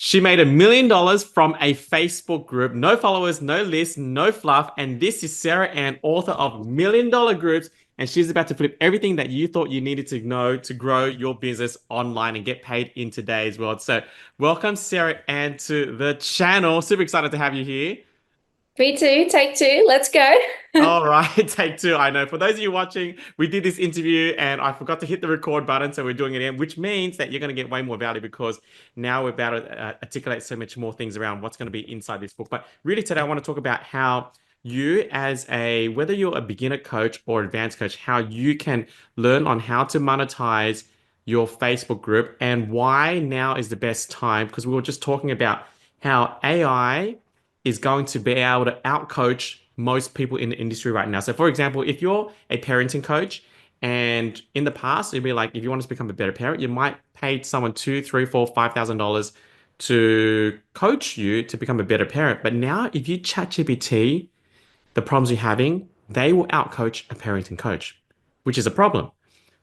She made $1 million from a Facebook group. No followers, no list, no fluff. And this is Sarah Ann, author of $1 million Groups. And she's about to flip everything that you thought you needed to know to grow your business online and get paid in today's world. So, welcome, Sarah Ann, to the channel. Super excited to have you here. Me too. Take two. Let's go. All right, take two. I know. For those of you watching, we did this interview and I forgot to hit the record button, so we're doing it again, which means that you're going to get way more value because now we're about to articulate so much more things around what's going to be inside this book. But really, today I want to talk about how you, as a whether you're a beginner coach or advanced coach, how you can learn on how to monetize your Facebook group and why now is the best time. Because we were just talking about how AI is going to be able to outcoach most people in the industry right now. So, for example, if you're a parenting coach, and in the past, it'd be like if you want to become a better parent, you might pay someone two, three, four, $5,000 to coach you to become a better parent. But now, if you chat GPT the problems you're having, they will outcoach a parenting coach, which is a problem.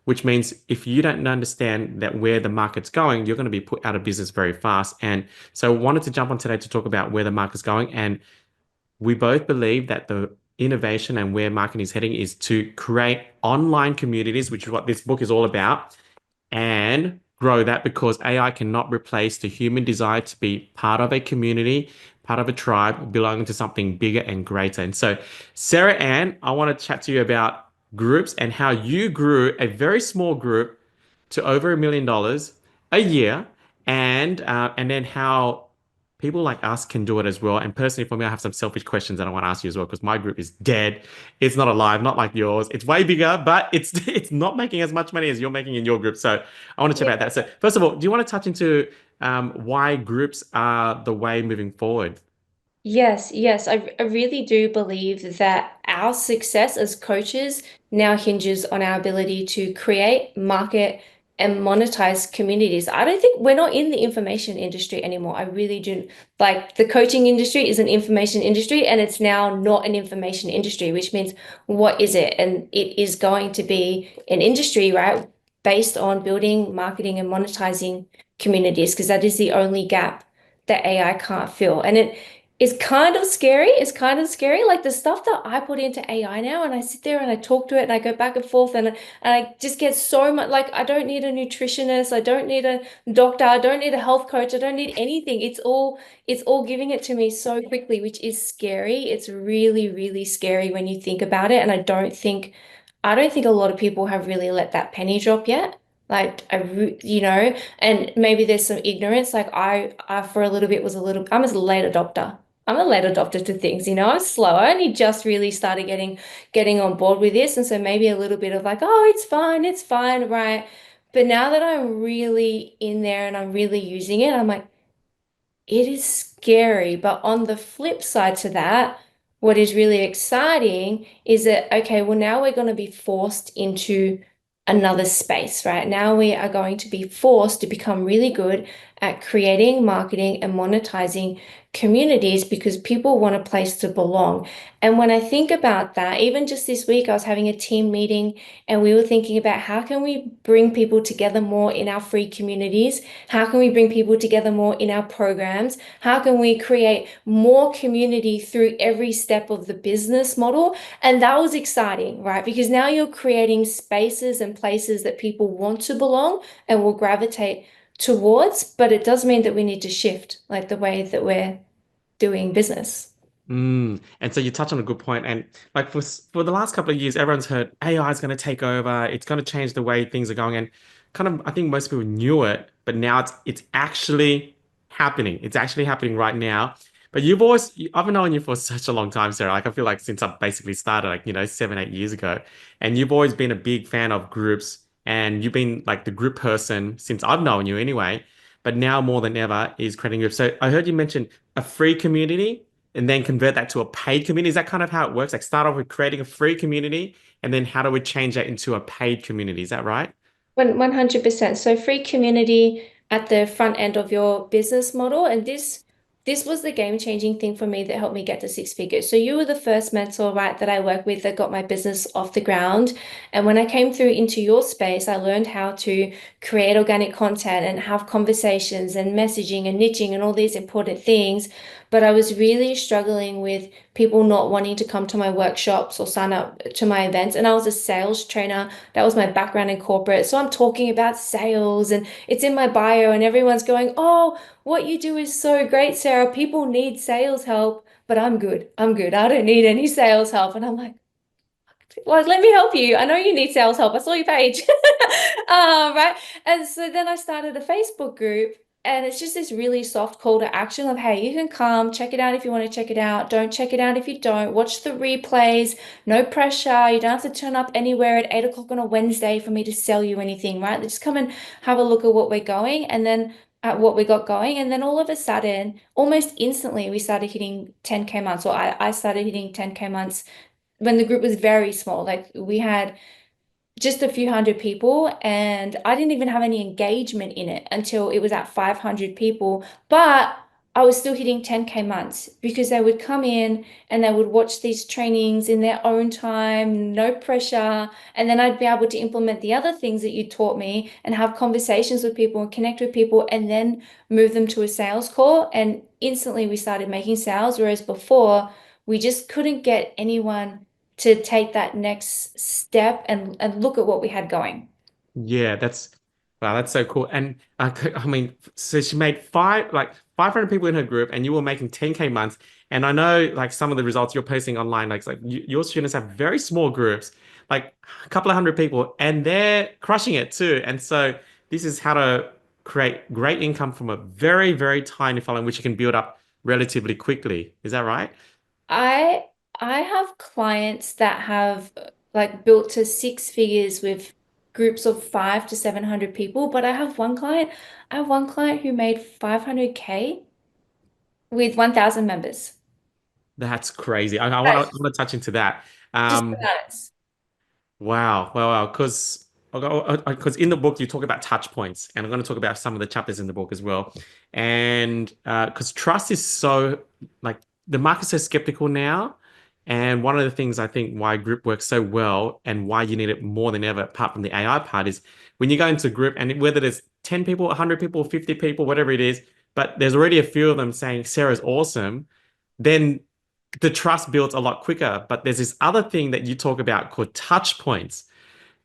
Which means if you don't understand that where the market's going, you're going to be put out of business very fast. And so, I wanted to jump on today to talk about where the market's going and we both believe that the innovation and where marketing is heading is to create online communities, which is what this book is all about, and grow that because AI cannot replace the human desire to be part of a community, part of a tribe, belonging to something bigger and greater. And so, Sarah Ann, I want to chat to you about groups and how you grew a very small group to over $1 million a year, and then how people like us can do it as well. And personally, for me, I have some selfish questions that I want to ask you as well because my group is dead. It's not alive, not like yours. It's way bigger, but it's it's not making as much money as you're making in your group. So I want to chat Yeah. about that. So first of all, do you want to touch into why groups are the way moving forward? Yes. I really do believe that our success as coaches now hinges on our ability to create, market, and monetize communities. I don't think we're not in the information industry anymore. I really do. Like the coaching industry is an information industry, and it's now not an information industry, which means what is it? And it is going to be an industry, right? Based on building, marketing, and monetizing communities, because that is the only gap that AI can't fill. And it's kind of scary. It's kind of scary. Like the stuff that I put into AI now, and I sit there and I talk to it and I go back and forth and I just get so much like I don't need a nutritionist, I don't need a doctor, I don't need a health coach, I don't need anything. It's all giving it to me so quickly, which is scary. It's really, really scary when you think about it. And I don't think a lot of people have really let that penny drop yet. Like and maybe there's some ignorance. Like I for a little bit was a little, I'm a late adopter. I'm a late adopter to things, I'm slow. I only just really started getting on board with this. And so maybe a little bit of like, oh, it's fine, right? But now that I'm really in there and I'm really using it, I'm like, it is scary, but on the flip side to that, what is really exciting is that, okay, well, now we're going to be forced into another space, right? Now we are going to be forced to become really good at creating, marketing, and monetizing communities because people want a place to belong. And when I think about that, even just this week, I was having a team meeting and we were thinking about how can we bring people together more in our free communities? How can we bring people together more in our programs? How can we create more community through every step of the business model? And that was exciting, right? Because now you're creating spaces and places that people want to belong and will gravitate towards, but it does mean that we need to shift like the way that we're doing business. And so you touch on a good point. And like for the last couple of years, everyone's heard AI is going to take over. It's going to change the way things are going. And kind of, I think most people knew it, but now it's actually happening. It's actually happening right now. But I've known you for such a long time, Sarah. Like I feel like since I basically started, like 7, 8 years ago, and you've always been a big fan of groups, and you've been like the group person since I've known you anyway. But now more than ever is creating groups. So I heard you mention a free community and then convert that to a paid community? Is that kind of how it works? Like start off with creating a free community, and then how do we change that into a paid community? Is that right? 100%. So free community at the front end of your business model. And this this was the game-changing thing for me that helped me get to six figures. So you were the first mentor, right, that I worked with that got my business off the ground. And when I came through into your space, I learned how to create organic content and have conversations and messaging and niching and all these important things. But I was really struggling with people not wanting to come to my workshops or sign up to my events. And I was a sales trainer. That was my background in corporate. So I'm talking about sales and it's in my bio, and everyone's going, "Oh, what you do is so great, Sarah. People need sales help, but I'm good. I'm good. I don't need any sales help." And I'm like, well, let me help you. I know you need sales help. I saw your page. Right. And so then I started a Facebook group, and it's just this really soft call to action of, hey, you can come, check it out if you want to check it out. Don't check it out if you don't. Watch the replays. No pressure. You don't have to turn up anywhere at 8 o'clock on a Wednesday for me to sell you anything, right? Just come and have a look at what we're going, and then at what we got going. And then all of a sudden, almost instantly, we started hitting 10K months, or I started hitting 10K months when the group was very small. Like we had just a few hundred people, and I didn't even have any engagement in it until it was at 500 people. But I was still hitting 10K months because they would come in and they would watch these trainings in their own time, no pressure. And then I'd be able to implement the other things that you taught me and have conversations with people and connect with people and then move them to a sales call. And instantly we started making sales, whereas before we just couldn't get anyone to take that next step and look at what we had going. Yeah, that's wow, that's so cool. And I mean, so she made 500 people in her group, and you were making 10K months. And I know like some of the results you're posting online, like your students have very small groups, like a couple of hundred people, and they're crushing it too. And so this is how to create great income from a very, very tiny following, which you can build up relatively quickly. Is that right? I I have clients that have like built to six figures with groups of 5 to 700 people, but I have one client who made 500K with 1,000 members. That's crazy. I That's want to touch into that. just Um, bananas. Wow, wow, because in the book you talk about touch points, and I'm going to talk about some of the chapters in the book as well. And because trust is so like the market's so skeptical now, and one of the things I think why group works so well and why you need it more than ever, apart from the AI part, is when you go into a group and whether there's 10 people, 100 people, 50 people, whatever it is, but there's already a few of them saying Sarah's awesome, then the trust builds a lot quicker. But there's this other thing that you talk about called touch points.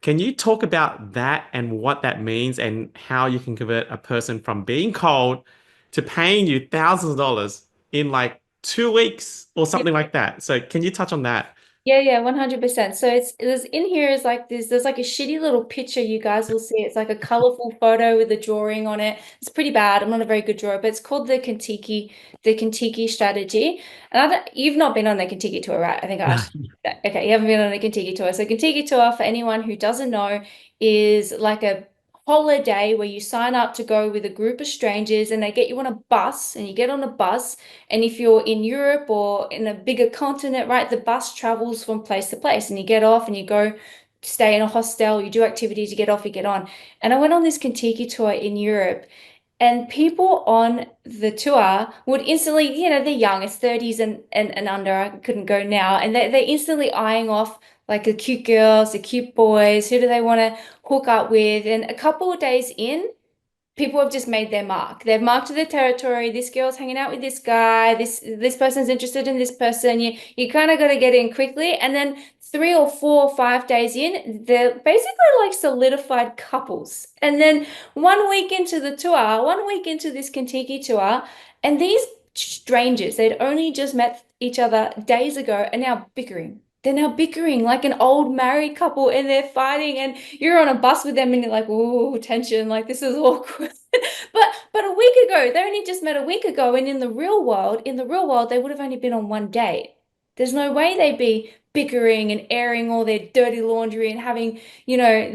Can you talk about that and what that means and how you can convert a person from being cold to paying you thousands of dollars in like 2 weeks or something like that? So can you touch on that? Yeah, yeah, 100%. So it's there's in here is like there's like a shitty little picture you guys will see. It's like a colorful photo with a drawing on it. It's pretty bad. I'm not a very good drawer, but it's called the Contiki Strategy. And you've not been on the Contiki tour, right? I think I asked you that. Okay, you haven't been on the Contiki tour. So Contiki tour, for anyone who doesn't know, is like a holiday where you sign up to go with a group of strangers and they get you on a bus, and you get on a bus, and if you're in Europe or in a bigger continent, right, the bus travels from place to place, and you get off and you go stay in a hostel, you do activities, you get off, you get on. And I went on this Contiki tour in Europe, and people on the tour would instantly, they're young, it's 30s and under. I couldn't go now. And they're instantly eyeing off like the cute girls, the cute boys, who do they want to hook up with? And a couple of days in, people have just made their mark. They've marked their territory. This girl's hanging out with this guy. This person's interested in this person. You kind of got to get in quickly. And then 3 or 4 or 5 days in, they're basically like solidified couples. And then 1 week into the tour, 1 week into this Contiki tour, and these strangers, they'd only just met each other days ago, are now bickering. They're now bickering like an old married couple, and they're fighting, and you're on a bus with them and you're like, "Ooh, tension, like this is awkward." But a week ago, they only just met a week ago, and in the real world, they would have only been on one date. There's no way they'd be bickering and airing all their dirty laundry and having,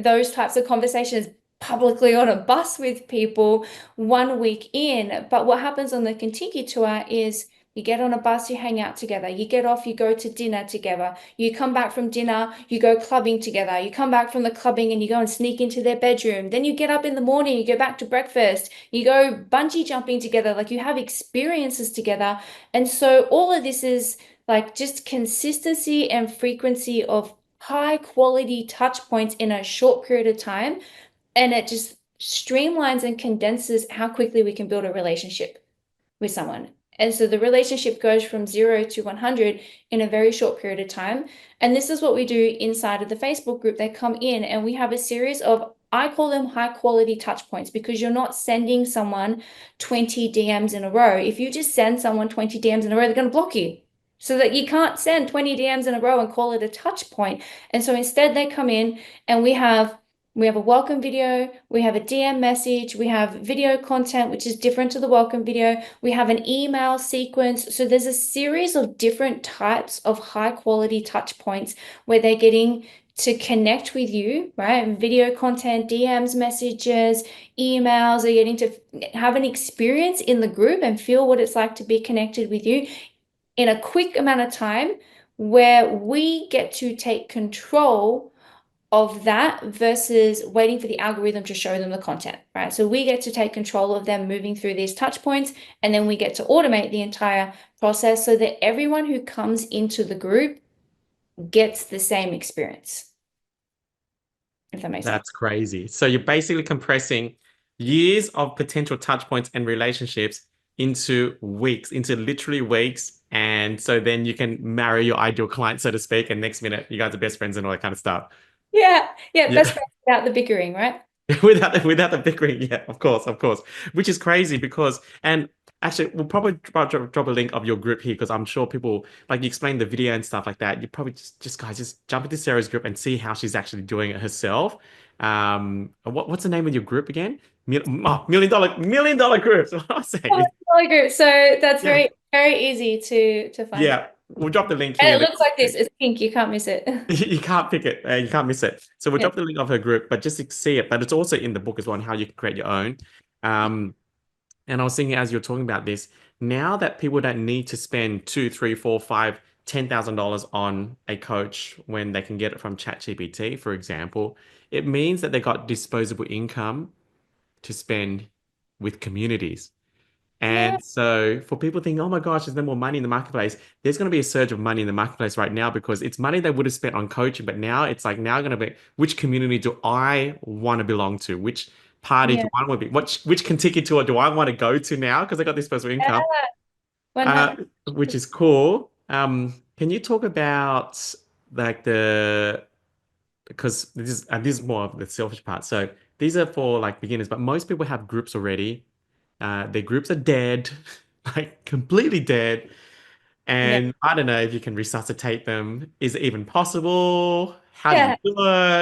those types of conversations publicly on a bus with people 1 week in. But what happens on the Contiki tour is You get on a bus, you hang out together. You get off, you go to dinner together. You come back from dinner, you go clubbing together. You come back from the clubbing and you go and sneak into their bedroom. Then you get up in the morning, you go back to breakfast. You go bungee jumping together. Like you have experiences together. And so all of this is like just consistency and frequency of high quality touch points in a short period of time. And it just streamlines and condenses how quickly we can build a relationship with someone. And so the relationship goes from 0 to 100 in a very short period of time. And this is what we do inside of the Facebook group. They come in and we have a series of, I call them high quality touch points, because you're not sending someone 20 DMs in a row. If you just send someone 20 DMs in a row, they're going to block you. So that you can't send 20 DMs in a row and call it a touch point. And so instead they come in and we have a welcome video, we have a DM message, we have video content, which is different to the welcome video. We have an email sequence. So there's a series of different types of high quality touch points where they're getting to connect with you, right? Video content, DMs, messages, emails, they're getting to have an experience in the group and feel what it's like to be connected with you in a quick amount of time, where we get to take control of that versus waiting for the algorithm to show them the content, right? So we get to take control of them moving through these touch points, and then we get to automate the entire process so that everyone who comes into the group gets the same experience, if that makes sense. That's crazy. So you're basically compressing years of potential touch points and relationships into weeks, into literally weeks. And so then you can marry your ideal client, so to speak. And next minute, you guys are best friends and all that kind of stuff. Yeah, yeah, best Yeah. friends without the bickering, right? Without the bickering, yeah, of course, which is crazy because and actually we'll probably drop a link of your group here because I'm sure people like you explain the video and stuff like that. You probably just guys just jump into Sarah's group and see how she's actually doing it herself. What's the name of your group again? Million dollar group. So I'll Oh, say, smaller group. So that's yeah, very, very easy to find. yeah. We'll drop the link And here in it the looks like this. It's pink. You can't miss it. You can't pick it. You can't miss it. So we'll Yeah. drop the link of her group, but just to see it. But it's also in the book as well, on how you can create your own. Um, and I was thinking as you're talking about this, now that people don't need to spend two, three, four, five, $10,000 on a coach when they can get it from ChatGPT, for example, it means that they got disposable income to spend with communities. Yeah. And so for people thinking, oh my gosh, there's no more money in the marketplace, there's going to be a surge of money in the marketplace right now because it's money they would have spent on coaching, but now it's like now going to be which community do I want to belong to? Which party do Yeah. I want to be? Which Contiki tour do I want to go to now? Because I got this personal Yeah. income, 100. which is cool. Can you talk about like the because this is more of the selfish part. So these are for like beginners, but most people have groups already. Their groups are dead, like completely dead. Yeah. And I don't know if you can resuscitate them. Is it even possible? How do you Yeah. do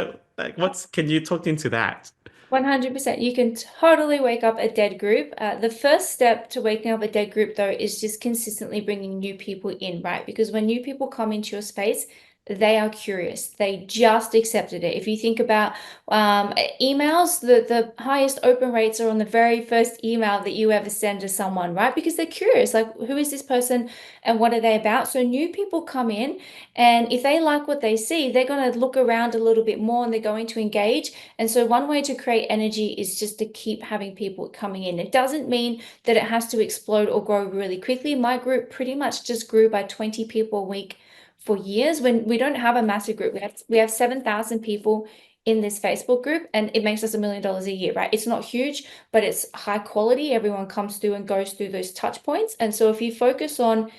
it? Like, can you talk into that? 100%. You can totally wake up a dead group. The first step to waking up a dead group, though, is just consistently bringing new people in, right? Because when new people come into your space, they are curious. They just accepted it. If you think about emails, the highest open rates are on the very first email that you ever send to someone, right? Because they're curious, like, who is this person and what are they about? So new people come in, and if they like what they see, they're going to look around a little bit more and they're going to engage. And so one way to create energy is just to keep having people coming in. It doesn't mean that it has to explode or grow really quickly. My group pretty much just grew by 20 people a week for years. When we don't have a massive group, we have 7,000 people in this Facebook group, and it makes us $1 million a year, right? It's not huge, but it's high quality. Everyone comes through and goes through those touch points. And so if you focus on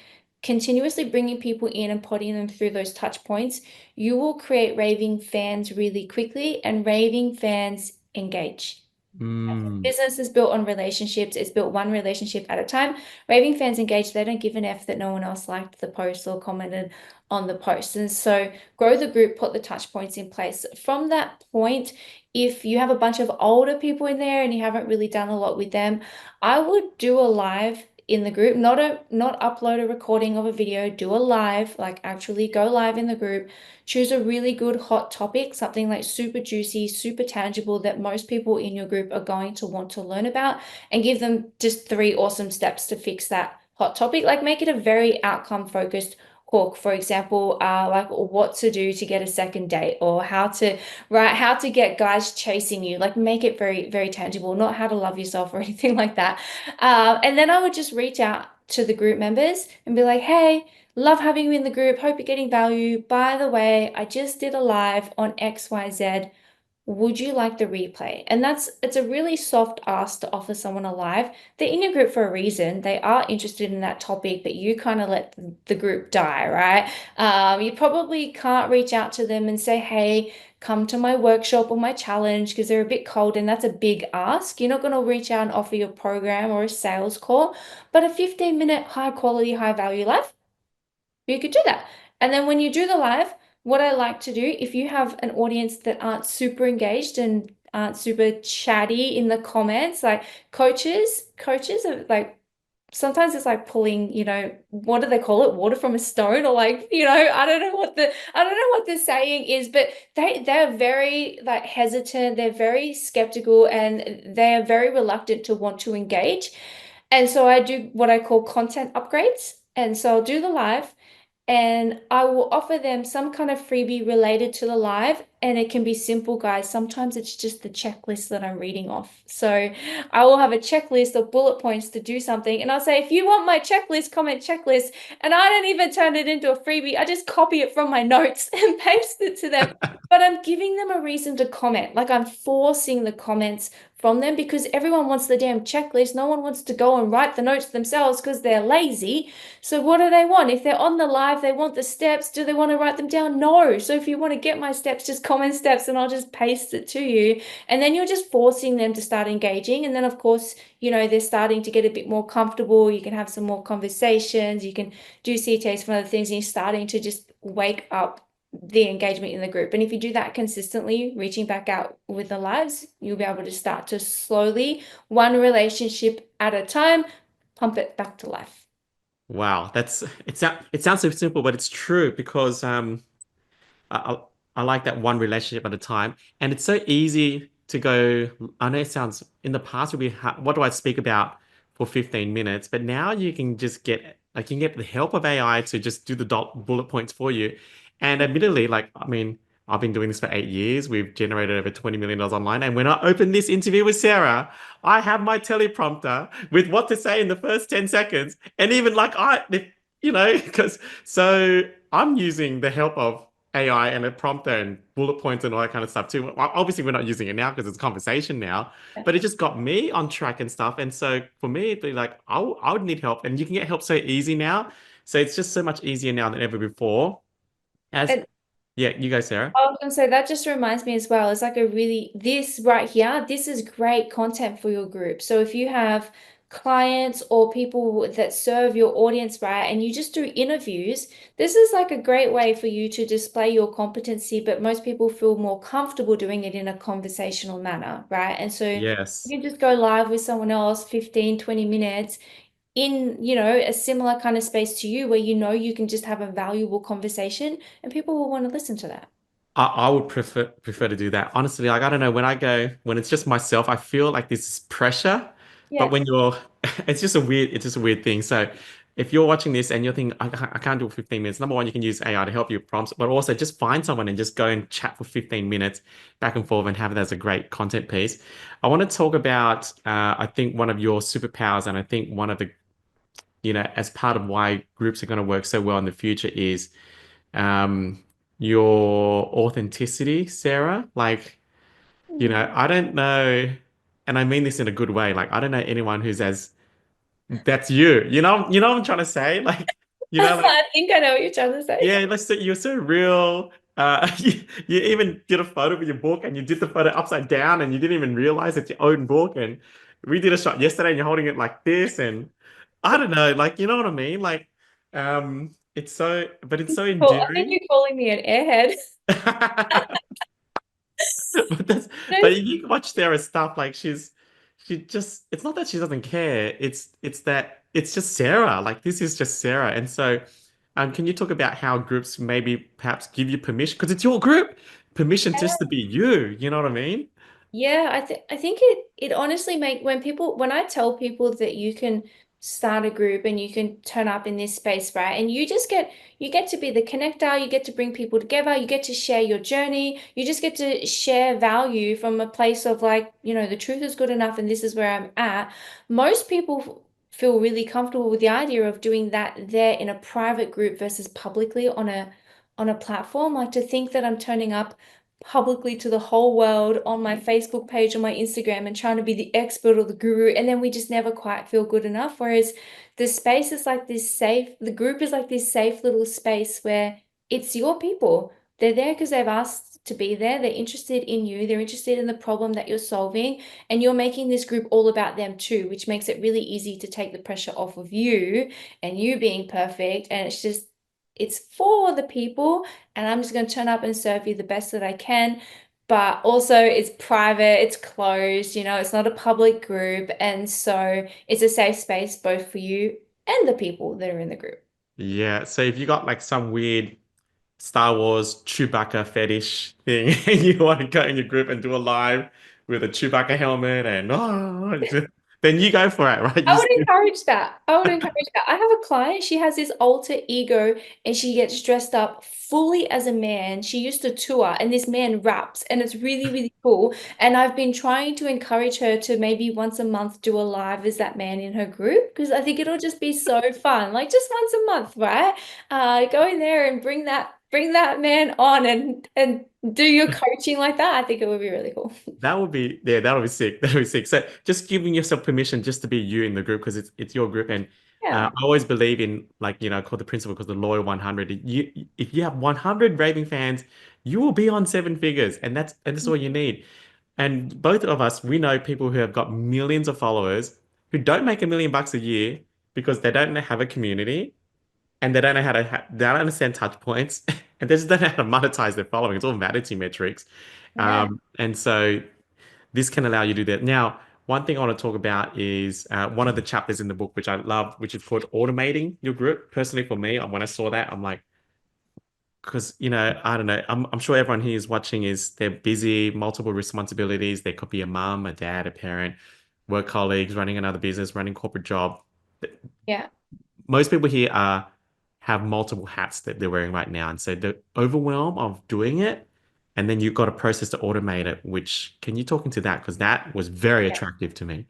continuously bringing people in and putting them through those touch points, you will create raving fans really quickly, and raving fans engage. Mm, Business is built on relationships. It's built one relationship at a time. Raving fans engage. They don't give an F that no one else liked the post or commented on the post. And so grow the group, put the touch points in place. From that point, if you have a bunch of older people in there and you haven't really done a lot with them, I would do a live in the group, not upload a recording of a video, do a live, like actually go live in the group. Choose a really good hot topic, something like super juicy, super tangible that most people in your group are going to want to learn about, and give them just 3 awesome steps to fix that hot topic. Like make it a very outcome focused hook. For example, like what to do to get a second date, or how to get guys chasing you. Like make it very, very tangible, not how to love yourself or anything like that. And then I would just reach out to the group members and be like, hey, love having you in the group. Hope you're getting value. By the way, I just did a live on XYZ. Would you like the replay? And it's a really soft ask to offer someone a live. They're in your group for a reason. They are interested in that topic, but you kind of let the group die, right? You probably can't reach out to them and say, hey, come to my workshop or my challenge because they're a bit cold, and that's a big ask. You're not going to reach out and offer your program or a sales call, but a 15-minute high quality, high value live, you could do that. And then when you do the live, what I like to do, if you have an audience that aren't super engaged and aren't super chatty in the comments, like coaches are like sometimes it's like pulling, what do they call it? Water from a stone, or like, I don't know what the saying is, but they're very like hesitant, they're very skeptical, and they're very reluctant to want to engage. And so I do what I call content upgrades. And so I'll do the live and I will offer them some kind of freebie related to the live. And it can be simple, guys. Sometimes it's just the checklist that I'm reading off. So I will have a checklist of bullet points to do something. And I'll say, if you want my checklist, comment checklist. And I don't even turn it into a freebie. I just copy it from my notes and paste it to them. But I'm giving them a reason to comment. Like I'm forcing the comments from them because everyone wants the damn checklist. No one wants to go and write the notes themselves because they're lazy. So what do they want? If they're on the live, they want the steps. Do they want to write them down? No. So if you want to get my steps, just comment steps and I'll just paste it to you. And then you're just forcing them to start engaging. And then of course, they're starting to get a bit more comfortable. You can have some more conversations. You can do CTAs from other things, and you're starting to just wake up the engagement in the group. And if you do that consistently, reaching back out with the lives, you'll be able to start to slowly, one relationship at a time, pump it back to life. Wow, it sounds so simple, but it's true because I, I I like that one relationship at a time. And it's so easy to go. I know it sounds in the past would be what do I speak about for 15 minutes? But now you can just you can get the help of AI to just do the bullet points for you. And admittedly, like, I mean, I've been doing this for 8 years. We've generated over $20 million online. And when I open this interview with Sarah, I have my teleprompter with what to say in the first 10 seconds. And even like because so I'm using the help of AI and a prompter and bullet points and all that kind of stuff too. Well, obviously, we're not using it now because it's conversation now, but it just got me on track and stuff. And so for me, it'd be like, I would need help. And you can get help so easy now. So it's just so much easier now than ever before. As, And yeah, you go, Sarah. I was gonna say that just reminds me as well. It's like this right here, this is great content for your group. So if you have clients or people that serve your audience, right, and you just do interviews, this is like a great way for you to display your competency, but most people feel more comfortable doing it in a conversational manner, right? And so Yes. you can just go live with someone else 15, 20 minutes in, a similar kind of space to you where you can just have a valuable conversation and people will want to listen to that. I would prefer to do that. Honestly, like I don't know, when it's just myself, I feel like this is pressure. But Yeah. when you're it's just a weird thing. So if you're watching this and you're thinking, I can't do it 15 minutes, number one, you can use AI to help you with prompts, but also just find someone and just go and chat for 15 minutes back and forth and have it as a great content piece. I want to talk about I think one of your superpowers, and I think one of the, as part of why groups are going to work so well in the future is um, your authenticity, Sarah. Like, Hmm. I don't know, and I mean this in a good way. Like, I don't know anyone who's as that's you. You know what I'm trying to say? Like, like I think I know what you're trying to say. yeah, like so you're so real. You even did a photo with your book, and you did the photo upside down, and you didn't even realize it's your own book. And we did a shot yesterday, and you're holding it like this, and I don't know, like you know what I mean? Like, but it's so Cool. I think endearing. you're calling me an airhead. But if you watch Sarah's stuff, like she just it's not that she doesn't care. It's that it's just Sarah. Like this is just Sarah. And so can you talk about how groups maybe perhaps give you permission because it's your group, permission just to be you, you know what I mean? Yeah, I think it honestly when I tell people that you can start a group and you can turn up in this space, right? And you get to be the connector, you get to bring people together, you get to share your journey, you just get to share value from a place of like, the truth is good enough and this is where I'm at. Most people feel really comfortable with the idea of doing that there in a private group versus publicly on a platform. Like to think that I'm turning up publicly to the whole world on my Facebook page, on my Instagram, and trying to be the expert or the guru, and then we just never quite feel good enough. Whereas the space is like this safe, the group is like this safe little space where it's your people. They're there because they've asked to be there. They're interested in you. They're interested in the problem that you're solving. And you're making this group all about them too, which makes it really easy to take the pressure off of you and you being perfect. And it's for the people, and I'm just going to turn up and serve you the best that I can. But also, it's private, it's closed, it's not a public group. And so it's a safe space both for you and the people that are in the group. Yeah. So if you got like some weird Star Wars Chewbacca fetish thing and you want to go in your group and do a live with a Chewbacca helmet and then you go for it, right? I would encourage that. I would encourage that. I have a client, she has this alter ego and she gets dressed up fully as a man. She used to tour and this man raps and it's really, really cool. And I've been trying to encourage her to maybe once a month do a live as that man in her group because I think it'll just be so fun. Like just once a month, right? Go in there and bring that man on and do your coaching like that. I think it would be really cool. That would be yeah, that would be sick. That would be sick. So just giving yourself permission just to be you in the group because it's your group. And Yeah. I always believe in like called the principle because the loyal 100. If you have 100 raving fans, you will be on seven figures, and that's all you need. And both of us, we know people who have got millions of followers who don't make $1 million a year because they don't have a community and they don't know how to they don't understand touch points and they just don't know how to monetize their following. It's all vanity metrics. Yeah. And so this can allow you to do that. Now, one thing I want to talk about is one of the chapters in the book, which I love, which is called automating your group. Personally, for me, when I saw that, I'm like, because, I don't know, I'm sure everyone here is watching is they're busy, multiple responsibilities. They could be a mom, a dad, a parent, work colleagues, running another business, running corporate job. Yeah. Most people here have multiple hats that they're wearing right now. And so the overwhelm of doing it, and then you've got a process to automate it, which can you talk into that? Because that was very attractive to me.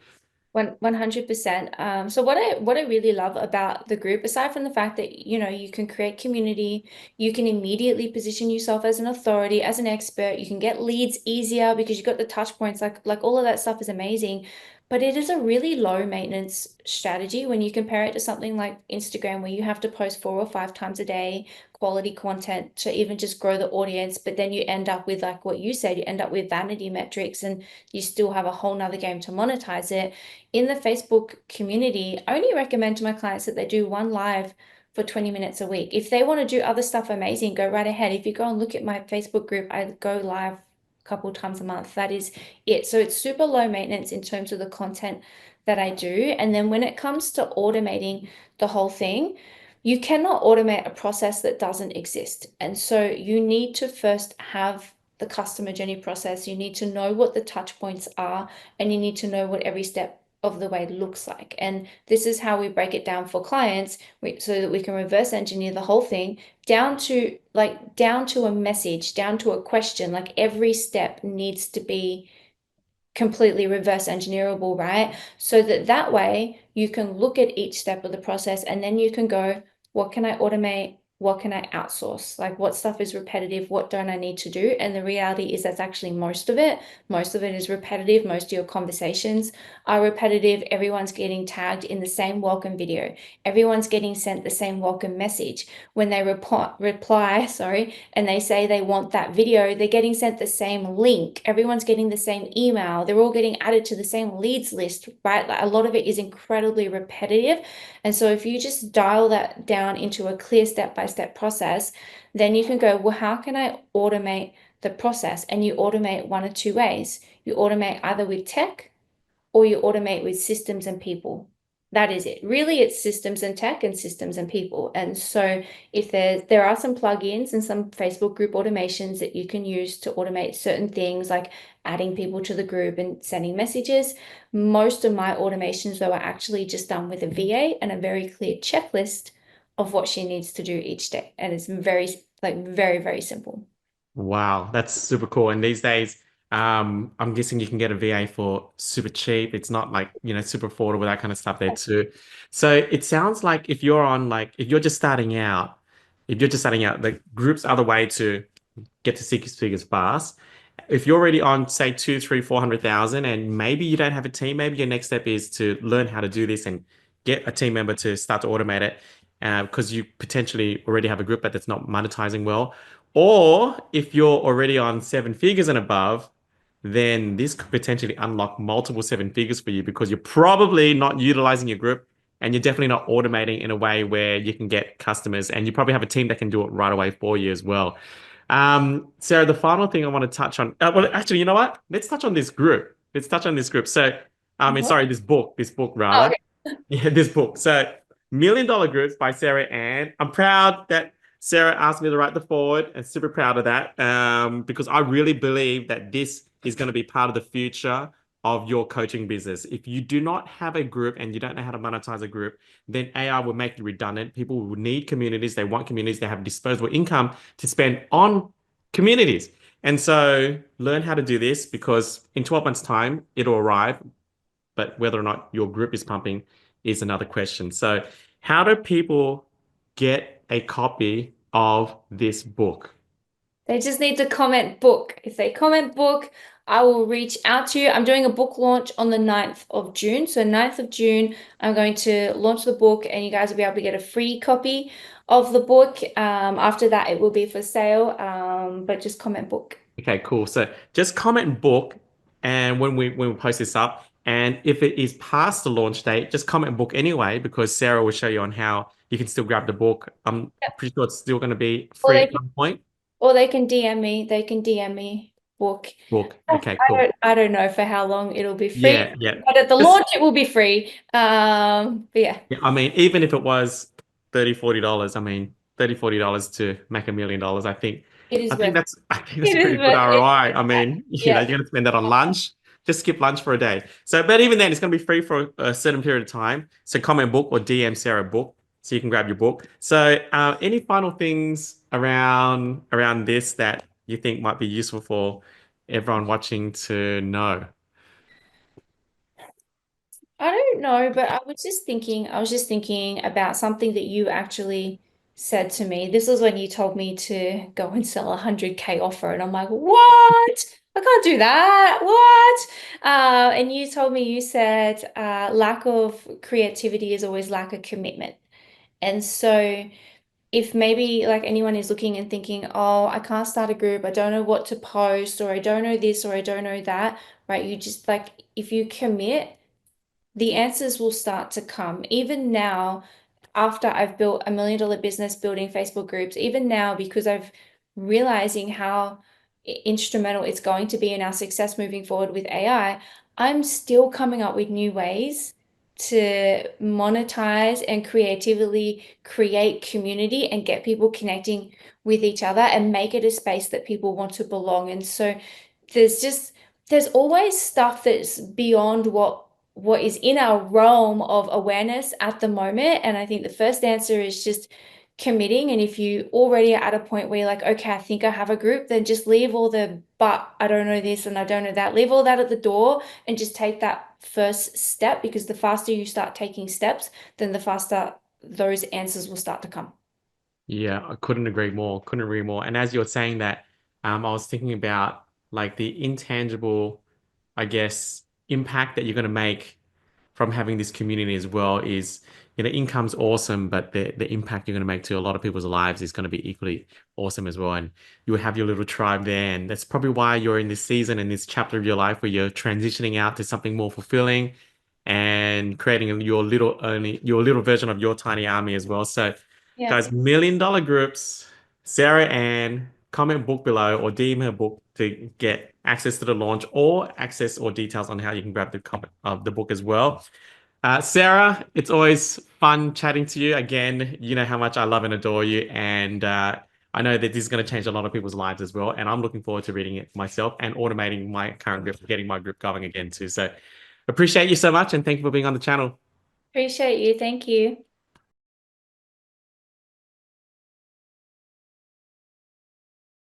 100%. So what I really love about the group, aside from the fact that you can create community, you can immediately position yourself as an authority, as an expert, you can get leads easier because you've got the touch points, like all of that stuff is amazing. But it is a really low maintenance strategy when you compare it to something like Instagram, where you have to post 4 or 5 times a day, quality content to even just grow the audience. But then you end up with like what you said, you end up with vanity metrics and you still have a whole nother game to monetize it. In the Facebook community, I only recommend to my clients that they do one live for 20 minutes a week. If they want to do other stuff amazing, go right ahead. If you go and look at my Facebook group, I go live a couple times a month. That is it. So it's super low maintenance in terms of the content that I do. And then when it comes to automating the whole thing, you cannot automate a process that doesn't exist. And so you need to first have the customer journey process. You need to know what the touch points are, and you need to know what every step of the way looks like. And this is how we break it down for clients so that we can reverse engineer the whole thing down to a message, down to a question. Like every step needs to be completely reverse engineerable, right? So that way you can look at each step of the process and then you can go, what can I automate? What can I outsource? Like what stuff is repetitive? What don't I need to do? And the reality is that's actually most of it. Most of it is repetitive. Most of your conversations are repetitive. Everyone's getting tagged in the same welcome video. Everyone's getting sent the same welcome message. When they reply, sorry, and they say they want that video, they're getting sent the same link. Everyone's getting the same email. They're all getting added to the same leads list, right? Like a lot of it is incredibly repetitive. And so if you just dial that down into a clear step-by-step process, then you can go, well, how can I automate the process? And you automate one of two ways. You automate either with tech or you automate with systems and people. That is it. Really, it's systems and tech and systems and people. And so if there are some plugins and some Facebook group automations that you can use to automate certain things like adding people to the group and sending messages. Most of my automations, though, are actually just done with a VA and a very clear checklist of what she needs to do each day. And it's very, very simple. Wow, that's super cool. And these days, I'm guessing you can get a VA for super cheap. It's not like, super affordable, that kind of stuff there too. So it sounds like if you're just starting out, the groups are the way to get to six figures fast. If you're already on, say, two, three, 400,000, and maybe you don't have a team, maybe your next step is to learn how to do this and get a team member to start to automate it, because you potentially already have a group, but that's not monetizing well. Or if you're already on seven figures and above, then this could potentially unlock multiple seven figures for you because you're probably not utilizing your group and you're definitely not automating in a way where you can get customers, and you probably have a team that can do it right away for you as well. Sarah, the final thing I want to touch on, well, actually, you know what? Let's touch on this group. Let's touch on this group. So, Uh-huh. sorry, this book Oh, rather. okay. Yeah, this book. So, Million Dollar Groups by Sarah Ann. I'm proud that Sarah asked me to write the forward, and super proud of that, because I really believe that this is going to be part of the future of your coaching business. If you do not have a group and you don't know how to monetize a group, then AI will make you redundant. People will need communities. They want communities. They have disposable income to spend on communities. And so learn how to do this, because in 12 months' time, it'll arrive. But whether or not your group is pumping is another question. So, how do people get a copy of this book? They just need to comment book. If they comment book, I will reach out to you. I'm doing a book launch on the 9th of June. So 9th of June, I'm going to launch the book and you guys will be able to get a free copy of the book. After that, it will be for sale. But just comment book. Okay, cool. So just comment book, and when we post this up, and if it is past the launch date, just comment book anyway, because Sarah will show you on how you can still grab the book. I'm pretty sure it's still going to be Or free they at can, some point. or they can DM me. They can DM me book. Book. I Okay, cool. don't know for how long it'll be free, Yeah, yeah. but at the Just launch it will be free. But yeah, Yeah, I mean, even if it was 30, $40, I mean, 30, $40 to make $1 million, it is worth I think that's it a is pretty good worth it. ROI. I mean, Yeah. you're gonna spend that on lunch. Just skip lunch for a day. So, but even then, it's gonna be free for a certain period of time. So comment book or DM Sarah book so you can grab your book. So, any final things around this that you think might be useful for everyone watching to know? I don't know, but I was just thinking about something that you actually said to me. This was when you told me to go and sell 100K offer, and I'm like, what? I can't do that. What? And you told me, you said, lack of creativity is always lack of commitment. And so if maybe like anyone is looking and thinking, oh, I can't start a group, I don't know what to post, or I don't know this, or I don't know that, right? You just like, if you commit, the answers will start to come. Even now, after I've built $1 million business building Facebook groups, even now, because I've realizing how instrumental it's going to be in our success moving forward with AI, I'm still coming up with new ways to monetize and creatively create community and get people connecting with each other and make it a space that people want to belong. And so there's just there's always stuff that's beyond what is in our realm of awareness at the moment. And I think the first answer is just committing. And if you already are at a point where you're like, okay, I think I have a group, then just leave all the, but I don't know this and I don't know that, leave all that at the door and just take that first step, because the faster you start taking steps, then the faster those answers will start to come. Yeah, I couldn't agree more. Couldn't agree more. And as you're saying that, I was thinking about like the intangible, I guess, impact that you're going to make from having this community as well is, income's awesome, but the impact you're going to make to a lot of people's lives is going to be equally awesome as well. And you will have your little tribe there. And that's probably why you're in this season and this chapter of your life where you're transitioning out to something more fulfilling and creating your little version of your tiny army as well. So Yeah. guys, million dollar groups, Sarah Ann, comment book below or DM her book to get access to the launch or access or details on how you can grab the copy of the book as well. Sarah, it's always fun chatting to you. Again, you know how much I love and adore you. And I know that this is going to change a lot of people's lives as well. And I'm looking forward to reading it myself and automating my current grip, getting my grip going again too. So appreciate you so much. And thank you for being on the channel. Appreciate you. Thank you.